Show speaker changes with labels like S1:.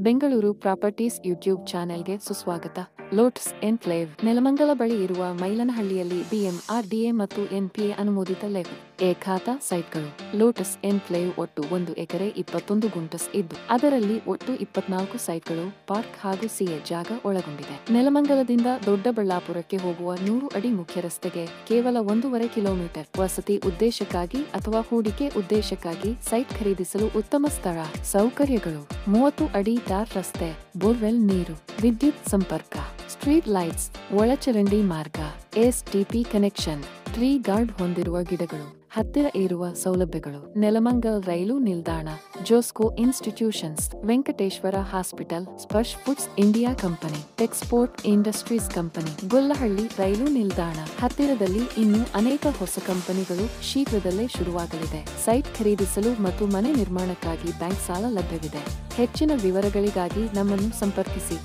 S1: Bengaluru properties YouTube ಚಾನೆಲ್ಗೆ ಸುಸ್ವಾಗತ. Lotus enclave Nelamangala ಬಳಿ ಇರುವ ಮೈಲನಹಳ್ಳಿಯಲ್ಲಿ BMRDA ಮತ್ತು NPA ಅನುಮೋದಿತ ಲೆಗ್ ಎ ಖಾತಾ ಸೈಟ್ಗಳು. ಲೋಟಸ್ ಎನ್ಕ್ಲೇವ್ ಒಟ್ಟು 1 ಎಕರೆ 21 ಗುಂಟಸ್ ಇದ್ದು ಅದರಲ್ಲಿ ಒಟ್ಟು 24 ಸೈಟ್ಗಳು, ಪಾರ್ಕ್ ಹಾಗೂ CA ಜಾಗ ಒಳಗೊಂಡಿದೆ. ನೆಲಮಂಗಲದಿಂದ ದೊಡ್ಡಬಳ್ಳಾಪುರಕ್ಕೆ ಹೋಗುವ 100 ಅಡಿ ಮುಖ್ಯ ರಸ್ತೆಗೆ ಕೇವಲ 1.5 ಕಿಲೋಮೀಟರ್. ವಸತಿ ಉದ್ದೇಶಕ್ಕಾಗಿ ಅಥವಾ ಹೂಡಿಕೆ ಉದ್ದೇಶಕ್ಕಾಗಿ ಸೈಟ್ ಖರೀದಿಸಲು ಉತ್ತಮ ಸ್ಥಳ. ಸೌಕರ್ಯಗಳು: 30 ಅಡಿ ಟಾರ್ ರಸ್ತೆ, ಬೋರ್ವೆಲ್ ನೀರು, ವಿದ್ಯುತ್ ಸಂಪರ್ಕ, ಸ್ಟ್ರೀಟ್ ಲೈಟ್ಸ್, ಒಳಚರಂಡಿ ಮಾರ್ಗ, STP ಕನೆಕ್ಷನ್, ಟ್ರೀ ಗಾರ್ಡ್ ಹೊಂದಿರುವ ಗಿಡಗಳು, ಹತ್ತಿರ ಇರುವ ಸೌಲಭ್ಯಗಳು. ನೆಲಮಂಗಲ್ ರೈಲು ನಿಲ್ದಾಣ, Josco institutions, Venkateshwara hospital, Sparsh foods India company, Texport industries company, Gollahalli ರೈಲು ನಿಲ್ದಾಣ. ಹತ್ತಿರದಲ್ಲಿ ಇನ್ನೂ ಅನೇಕ ಹೊಸ ಕಂಪನಿಗಳು ಶೀಘ್ರದಲ್ಲೇ ಶುರುವಾಗಲಿದೆ. ಸೈಟ್ ಖರೀದಿಸಲು ಮತ್ತು ಮನೆ ನಿರ್ಮಾಣಕ್ಕಾಗಿ ಬ್ಯಾಂಕ್ ಸಾಲ ಲಭ್ಯವಿದೆ. ಹೆಚ್ಚಿನ ವಿವರಗಳಿಗಾಗಿ ನಮ್ಮನ್ನು ಸಂಪರ್ಕಿಸಿ.